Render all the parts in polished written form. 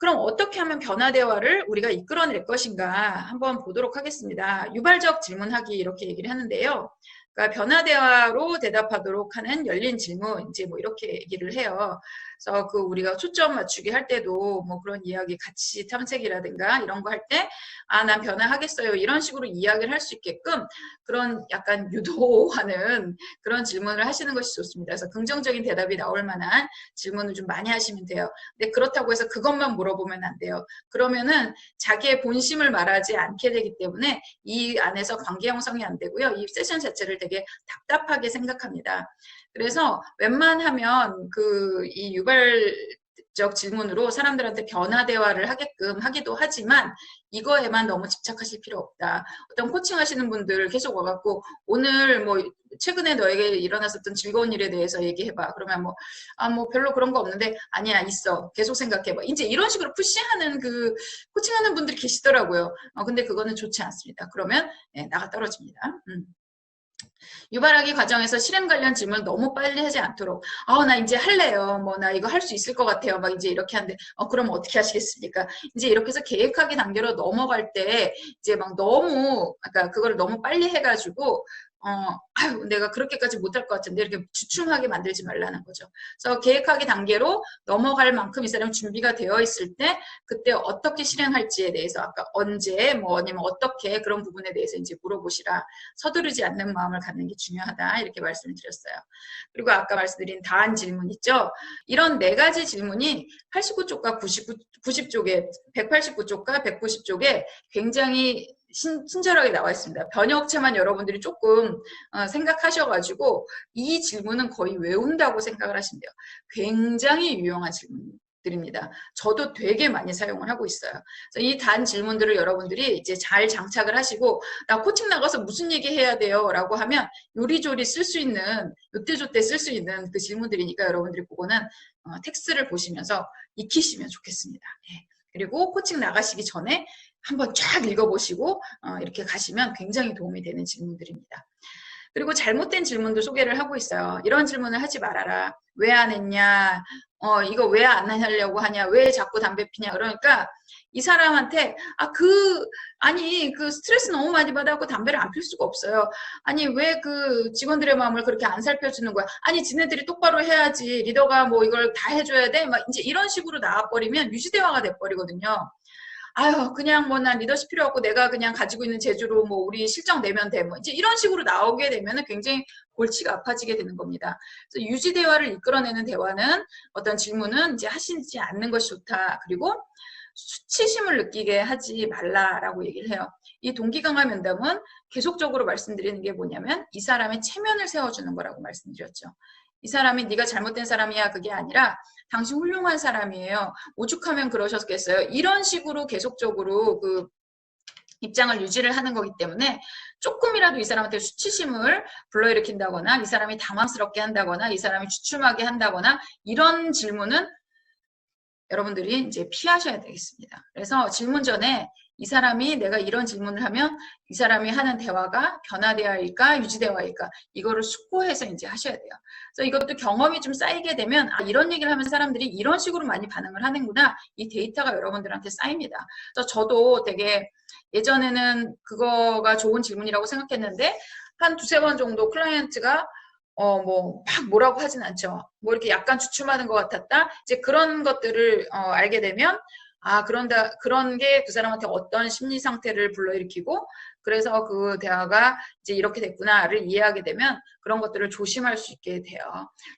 그럼 어떻게 하면 변화 대화를 우리가 이끌어낼 것인가 한번 보도록 하겠습니다. 유발적 질문하기 이렇게 얘기를 하는데요. 그러니까 변화 대화로 대답하도록 하는 열린 질문 이제 뭐 이렇게 얘기를 해요. 그래서 그 우리가 초점 맞추기 할 때도 뭐 그런 이야기 가치 탐색이라든가 이런 거 할 때 아, 난 변화하겠어요. 이런 식으로 이야기를 할 수 있게끔 그런 약간 유도하는 그런 질문을 하시는 것이 좋습니다. 그래서 긍정적인 대답이 나올 만한 질문을 좀 많이 하시면 돼요. 근데 그렇다고 해서 그것만 물어보면 안 돼요. 그러면은 자기의 본심을 말하지 않게 되기 때문에 이 안에서 관계 형성이 안 되고요. 이 세션 자체를 되게 답답하게 생각합니다. 그래서 웬만하면 이 유발적 질문으로 사람들한테 변화 대화를 하게끔 하기도 하지만 이거에만 너무 집착하실 필요 없다. 어떤 코칭 하시는 분들 계속 와갖고 오늘 뭐 최근에 너에게 일어났었던 즐거운 일에 대해서 얘기해봐. 그러면 뭐 별로 그런 거 없는데 아니야 있어. 계속 생각해봐. 이제 이런 식으로 푸시하는 그 코칭하는 분들이 계시더라고요. 근데 그거는 좋지 않습니다. 그러면 나가 떨어집니다. 유발하기 과정에서 실행 관련 질문을 너무 빨리 하지 않도록 나 이제 할래요. 뭐 나 이거 할 수 있을 것 같아요. 막 이제 이렇게 하는데 그럼 어떻게 하시겠습니까? 이제 이렇게 해서 계획하기 단계로 넘어갈 때 이제 막 너무 그러니까 그거를 너무 빨리 해가지고 아유, 내가 그렇게까지 못할 것 같은데 이렇게 주춤하게 만들지 말라는 거죠. 그래서 계획하기 단계로 넘어갈 만큼 이 사람이 준비가 되어 있을 때 그때 어떻게 실행할지에 대해서 아까 언제 뭐 아니면 어떻게 그런 부분에 대해서 이제 물어보시라. 서두르지 않는 마음을 갖는 게 중요하다 이렇게 말씀을 드렸어요. 그리고 아까 말씀드린 다한 질문 있죠. 이런 4가지 질문이 89쪽과 90쪽에 189쪽과 190쪽에 굉장히 친절하게 나와 있습니다. 번역체만 여러분들이 조금 생각하셔가지고 이 질문은 거의 외운다고 생각을 하시면 돼요. 굉장히 유용한 질문들입니다. 저도 되게 많이 사용을 하고 있어요. 이 단 질문들을 여러분들이 이제 잘 장착을 하시고 나 코칭 나가서 무슨 얘기 해야 돼요? 라고 하면 요리조리 쓸 수 있는 요때저때 쓸 수 있는 그 질문들이니까 여러분들이 그거는 텍스트를 보시면서 익히시면 좋겠습니다. 예. 그리고 코칭 나가시기 전에 한번 쫙 읽어보시고 이렇게 가시면 굉장히 도움이 되는 질문들입니다. 그리고 잘못된 질문도 소개를 하고 있어요. 이런 질문을 하지 말아라. 왜 안 했냐? 이거 왜 안 하려고 하냐? 왜 자꾸 담배 피냐? 그러니까 이 사람한테 아니 그 스트레스 너무 많이 받아갖고 담배를 안 필 수가 없어요. 아니 왜 그 직원들의 마음을 그렇게 안 살펴주는 거야? 아니 지네들이 똑바로 해야지. 리더가 뭐 이걸 다 해줘야 돼? 막 이제 이런 식으로 나와버리면 유지대화가 돼버리거든요. 아유 그냥 뭐 난 리더십 필요 없고 내가 그냥 가지고 있는 재주로 뭐 우리 실적 내면 돼 뭐 이제 이런 식으로 나오게 되면은 굉장히 골치가 아파지게 되는 겁니다. 그래서 유지 대화를 이끌어내는 대화는 어떤 질문은 이제 하시지 않는 것이 좋다. 그리고 수치심을 느끼게 하지 말라라고 얘기를 해요. 이 동기강화 면담은 계속적으로 말씀드리는 게 뭐냐면 이 사람의 체면을 세워주는 거라고 말씀드렸죠. 이 사람이 네가 잘못된 사람이야 그게 아니라 당신 훌륭한 사람이에요. 오죽하면 그러셨겠어요. 이런 식으로 계속적으로 그 입장을 유지를 하는 거기 때문에 조금이라도 이 사람한테 수치심을 불러일으킨다거나 이 사람이 당황스럽게 한다거나 이 사람이 주춤하게 한다거나 이런 질문은 여러분들이 이제 피하셔야 되겠습니다. 그래서 질문 전에 이 사람이 내가 이런 질문을 하면 이 사람이 하는 대화가 변화 대화일까 유지 대화일까 이거를 숙고해서 이제 하셔야 돼요. 그래서 이것도 경험이 좀 쌓이게 되면 이런 얘기를 하면 사람들이 이런 식으로 많이 반응을 하는구나 이 데이터가 여러분들한테 쌓입니다. 그래서 저도 되게 예전에는 그거가 좋은 질문이라고 생각했는데 한 2-3번 정도 클라이언트가 막 뭐라고 하진 않죠. 뭐 이렇게 약간 주춤하는 것 같았다. 이제 그런 것들을 알게 되면 그런 게 그 사람한테 어떤 심리 상태를 불러일으키고 그래서 그 대화가 이제 이렇게 됐구나를 이해하게 되면 그런 것들을 조심할 수 있게 돼요.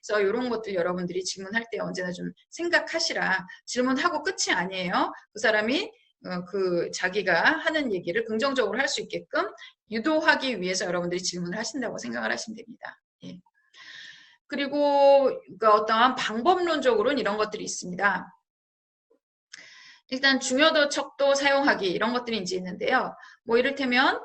그래서 이런 것들 여러분들이 질문할 때 언제나 좀 생각하시라. 질문하고 끝이 아니에요. 그 사람이 자기가 하는 얘기를 긍정적으로 할 수 있게끔 유도하기 위해서 여러분들이 질문을 하신다고 생각을 하시면 됩니다. 예. 그리고 그러니까 어떠한 방법론적으로는 이런 것들이 있습니다. 일단 중요도 척도 사용하기 이런 것들이 이제 있는데요. 뭐 이를테면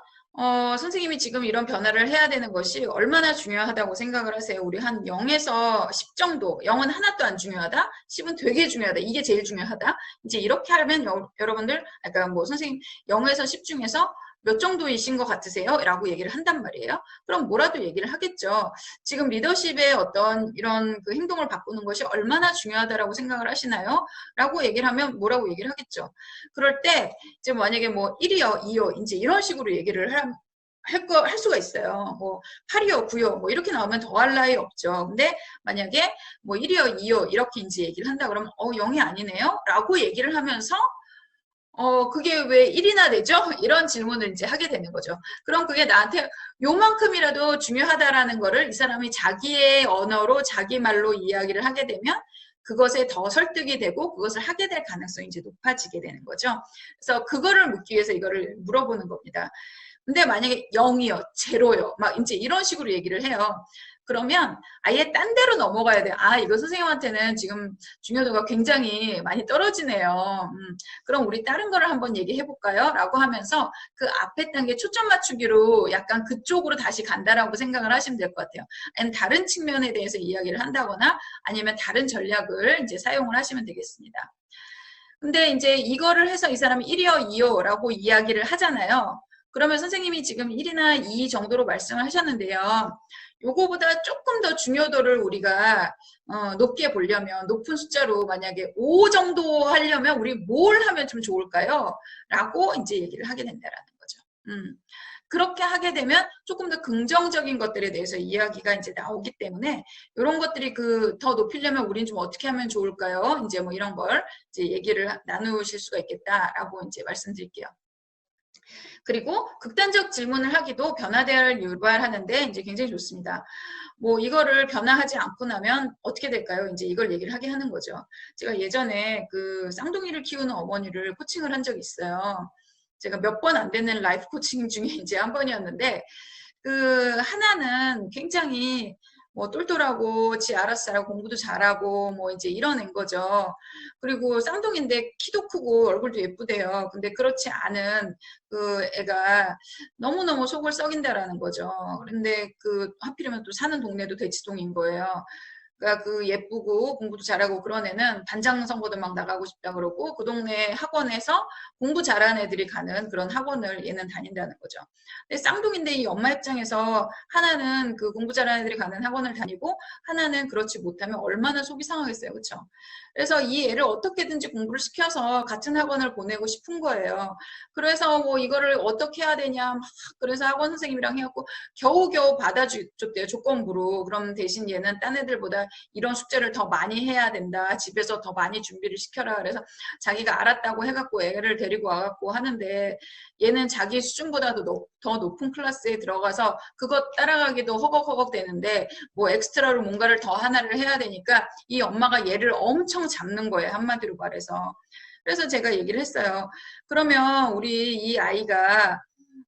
선생님이 지금 이런 변화를 해야 되는 것이 얼마나 중요하다고 생각을 하세요? 우리 한 0에서 10 정도. 0은 하나도 안 중요하다. 10은 되게 중요하다. 이게 제일 중요하다. 이제 이렇게 하면 여러분들, 그러니까 뭐 선생님 0에서 10 중에서 몇 정도이신 것 같으세요? 라고 얘기를 한단 말이에요. 그럼 뭐라도 얘기를 하겠죠. 지금 리더십의 어떤 이런 그 행동을 바꾸는 것이 얼마나 중요하다라고 생각을 하시나요? 라고 얘기를 하면 뭐라고 얘기를 하겠죠. 그럴 때 이제 만약에 뭐 1이요, 2요, 이제 이런 식으로 얘기를 할 수가 있어요. 뭐 8이요, 9요, 뭐 이렇게 나오면 더할 나위 없죠. 근데 만약에 뭐 1이요, 2요 이렇게 이제 얘기를 한다 그러면 0이 아니네요? 라고 얘기를 하면서 그게 왜 1이나 되죠? 이런 질문을 이제 하게 되는 거죠. 그럼 그게 나한테 요만큼이라도 중요하다라는 거를 이 사람이 자기의 언어로 자기 말로 이야기를 하게 되면 그것에 더 설득이 되고 그것을 하게 될 가능성이 이제 높아지게 되는 거죠. 그래서 그거를 묻기 위해서 이거를 물어보는 겁니다. 근데 만약에 0이요, 제로요, 막 이제 이런 식으로 얘기를 해요. 그러면 아예 딴 데로 넘어가야 돼요. 아, 이거 선생님한테는 지금 중요도가 굉장히 많이 떨어지네요. 그럼 우리 다른 거를 한번 얘기해 볼까요? 라고 하면서 그 앞에 단계 초점 맞추기로 약간 그쪽으로 다시 간다라고 생각을 하시면 될 것 같아요. 아니면 다른 측면에 대해서 이야기를 한다거나 아니면 다른 전략을 이제 사용을 하시면 되겠습니다. 근데 이제 이거를 해서 이 사람이 1이요, 2요 라고 이야기를 하잖아요. 그러면 선생님이 지금 1이나 2 정도로 말씀을 하셨는데요. 요거보다 조금 더 중요도를 우리가 높게 보려면 높은 숫자로 만약에 5 정도 하려면 우리 뭘 하면 좀 좋을까요? 라고 이제 얘기를 하게 된다라는 거죠. 그렇게 하게 되면 조금 더 긍정적인 것들에 대해서 이야기가 이제 나오기 때문에 이런 것들이 더 높이려면 우린 좀 어떻게 하면 좋을까요? 이제 뭐 이런 걸 이제 얘기를 나누실 수가 있겠다라고 이제 말씀드릴게요. 그리고 극단적 질문을 하기도 변화 대화를 유발하는데 이제 굉장히 좋습니다. 뭐 이거를 변화하지 않고 나면 어떻게 될까요? 이제 이걸 얘기를 하게 하는 거죠. 제가 예전에 그 쌍둥이를 키우는 어머니를 코칭을 한 적이 있어요. 제가 몇 번 안 되는 라이프 코칭 중에 이제 한 번이었는데 그 하나는 굉장히 뭐 똘똘하고 지 알아서 잘하고 공부도 잘하고 뭐 이제 이런 애인 거죠. 그리고 쌍둥이인데 키도 크고 얼굴도 예쁘대요. 근데 그렇지 않은 그 애가 너무너무 속을 썩인다라는 거죠. 그런데 그 하필이면 또 사는 동네도 대치동인 거예요. 그러니까 그 예쁘고 공부도 잘하고 그런 애는 반장 선거도 막 나가고 싶다 그러고 그 동네 학원에서 공부 잘하는 애들이 가는 그런 학원을 얘는 다닌다는 거죠. 근데 쌍둥이인데 이 엄마 입장에서 하나는 그 공부 잘하는 애들이 가는 학원을 다니고 하나는 그렇지 못하면 얼마나 속이 상하겠어요. 그렇죠? 그래서 이 애를 어떻게든지 공부를 시켜서 같은 학원을 보내고 싶은 거예요. 그래서 뭐 이거를 어떻게 해야 되냐 막 그래서 학원 선생님이랑 해갖고 겨우겨우 받아줬대요. 조건부로. 그럼 대신 얘는 딴 애들보다 이런 숙제를 더 많이 해야 된다. 집에서 더 많이 준비를 시켜라. 그래서 자기가 알았다고 해갖고 애를 데리고 와갖고 하는데 얘는 자기 수준보다도 더 높은 클래스에 들어가서 그것 따라가기도 허걱허걱 되는데 뭐 엑스트라로 뭔가를 더 하나를 해야 되니까 이 엄마가 얘를 엄청 잡는 거예요. 한마디로 말해서. 그래서 제가 얘기를 했어요. 그러면 우리 이 아이가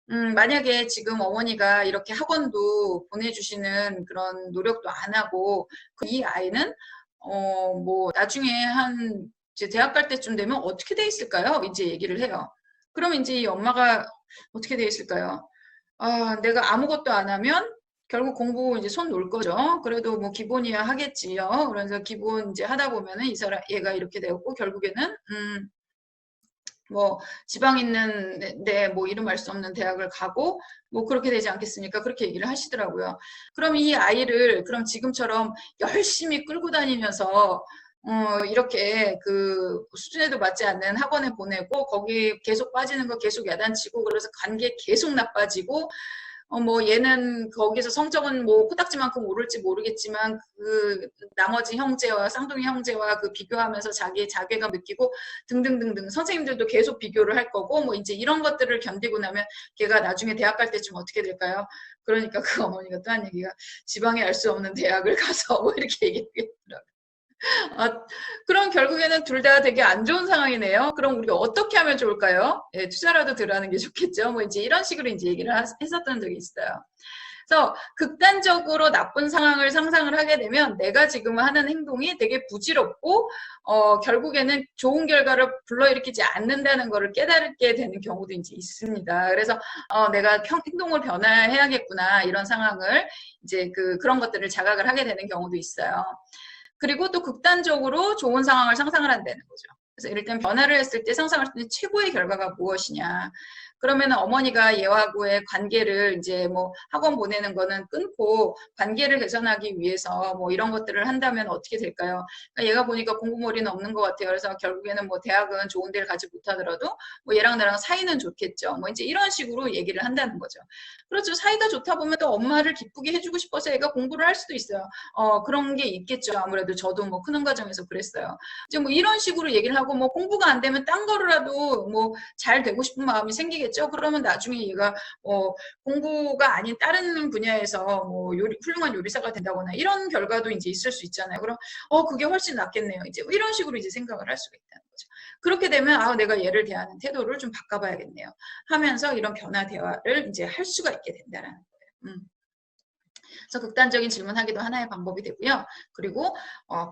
만약에 지금 어머니가 이렇게 학원도 보내주시는 그런 노력도 안 하고 이 아이는 뭐 나중에 한 이제 대학 갈 때쯤 되면 어떻게 돼 있을까요? 이제 얘기를 해요. 그러면 이제 이 엄마가 어떻게 돼 있을까요? 아, 내가 아무것도 안 하면 결국 공부 이제 손 놓을 거죠. 그래도 뭐 기본이야 하겠지요. 그래서 기본 이제 하다 보면은 이 사람 얘가 이렇게 되었고 결국에는 뭐 지방 있는데 뭐 이름 알 수 없는 대학을 가고 뭐 그렇게 되지 않겠습니까? 그렇게 얘기를 하시더라고요. 그럼 이 아이를 그럼 지금처럼 열심히 끌고 다니면서 이렇게 그 수준에도 맞지 않는 학원에 보내고 거기 계속 빠지는 거 계속 야단치고 그래서 관계 계속 나빠지고 뭐 얘는 거기서 성적은 뭐 코딱지만큼 오를지 모르겠지만 그 나머지 형제와 쌍둥이 형제와 그 비교하면서 자기의 자괴감 느끼고 등등등등 선생님들도 계속 비교를 할 거고 뭐 이제 이런 것들을 견디고 나면 걔가 나중에 대학 갈 때쯤 어떻게 될까요? 그러니까 그 어머니가 또 한 얘기가 지방에 알 수 없는 대학을 가서 뭐 이렇게 얘기하더라고요. 아, 그럼 결국에는 둘 다 되게 안 좋은 상황이네요. 그럼 우리가 어떻게 하면 좋을까요? 예, 투자라도 들어가는 게 좋겠죠. 뭐 이제 이런 식으로 이제 얘기를 했었던 적이 있어요. 그래서 극단적으로 나쁜 상황을 상상을 하게 되면 내가 지금 하는 행동이 되게 부질없고 결국에는 좋은 결과를 불러일으키지 않는다는 것을 깨닫게 되는 경우도 이제 있습니다. 그래서 내가 행동을 변화해야겠구나 이런 상황을 이제 그런 것들을 자각을 하게 되는 경우도 있어요. 그리고 또 극단적으로 좋은 상황을 상상을 한다는 거죠. 그래서 이럴 땐 변화를 했을 때 상상할 때 최고의 결과가 무엇이냐. 그러면 어머니가 얘하고의 관계를 이제 뭐 학원 보내는 거는 끊고 관계를 개선하기 위해서 뭐 이런 것들을 한다면 어떻게 될까요? 그러니까 얘가 보니까 공부머리는 없는 것 같아요. 그래서 결국에는 뭐 대학은 좋은 데를 가지 못하더라도 뭐 얘랑 나랑 사이는 좋겠죠. 뭐 이제 이런 식으로 얘기를 한다는 거죠. 그렇죠. 사이가 좋다 보면 또 엄마를 기쁘게 해주고 싶어서 애가 공부를 할 수도 있어요. 그런 게 있겠죠. 아무래도 저도 뭐 크는 과정에서 그랬어요. 이제 뭐 이런 식으로 얘기를 하고 뭐 공부가 안 되면 딴 거라도 뭐 잘 되고 싶은 마음이 생기겠죠. 그러면 나중에 얘가 공부가 아닌 다른 분야에서 뭐 훌륭한 요리사가 된다거나 이런 결과도 이제 있을 수 있잖아요. 그럼 그게 훨씬 낫겠네요. 이제 이런 식으로 이제 생각을 할 수가 있다는 거죠. 그렇게 되면 내가 얘를 대하는 태도를 좀 바꿔봐야겠네요. 하면서 이런 변화 대화를 이제 할 수가 있게 된다는 거예요. 그래서 극단적인 질문하기도 하나의 방법이 되고요. 그리고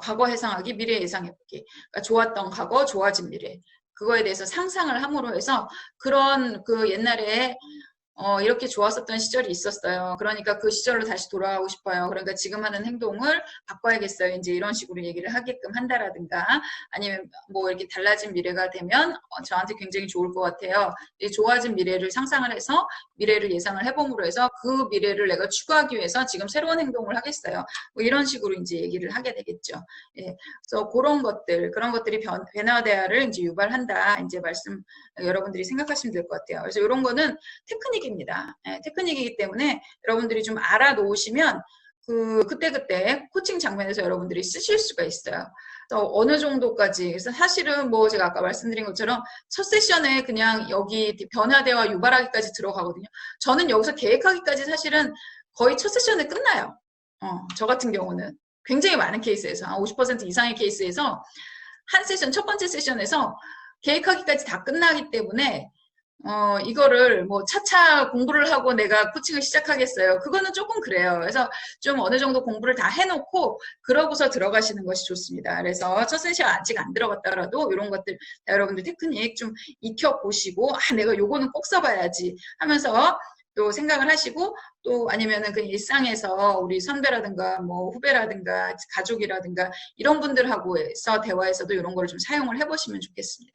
과거 해상하기, 미래 예상해보기. 그러니까 좋았던 과거, 좋아진 미래. 그거에 대해서 상상을 함으로 해서 그런 그 옛날에 이렇게 좋았었던 시절이 있었어요. 그러니까 그 시절로 다시 돌아가고 싶어요. 그러니까 지금 하는 행동을 바꿔야겠어요. 이제 이런 식으로 얘기를 하게끔 한다라든가 아니면 뭐 이렇게 달라진 미래가 되면 저한테 굉장히 좋을 것 같아요. 이 좋아진 미래를 상상을 해서 미래를 예상을 해봄으로 해서 그 미래를 내가 추구하기 위해서 지금 새로운 행동을 하겠어요. 뭐 이런 식으로 이제 얘기를 하게 되겠죠. 예. 그래서 그런 것들이 변화 대화를 이제 유발한다. 이제 말씀 여러분들이 생각하시면 될 것 같아요. 그래서 이런 거는 테크닉입니다. 테크닉이기 때문에 여러분들이 좀 알아놓으시면 그때그때 코칭 장면에서 여러분들이 쓰실 수가 있어요. 그래서 어느 정도까지. 그래서 사실은 뭐 제가 아까 말씀드린 것처럼 첫 세션에 그냥 여기 변화대화 유발하기까지 들어가거든요. 저는 여기서 계획하기까지 사실은 거의 첫 세션에 끝나요. 저 같은 경우는. 굉장히 많은 케이스에서, 한 50% 이상의 케이스에서 한 세션, 첫 번째 세션에서 계획하기까지 다 끝나기 때문에 이거를 뭐 차차 공부를 하고 내가 코칭을 시작하겠어요. 그거는 조금 그래요. 그래서 좀 어느 정도 공부를 다 해놓고 그러고서 들어가시는 것이 좋습니다. 그래서 첫 세션 아직 안 들어갔다라도 이런 것들 여러분들 테크닉 좀 익혀보시고 내가 요거는 꼭 써봐야지 하면서 또 생각을 하시고 또 아니면은 그 일상에서 우리 선배라든가 뭐 후배라든가 가족이라든가 이런 분들하고서 대화에서도 이런 걸 좀 사용을 해보시면 좋겠습니다.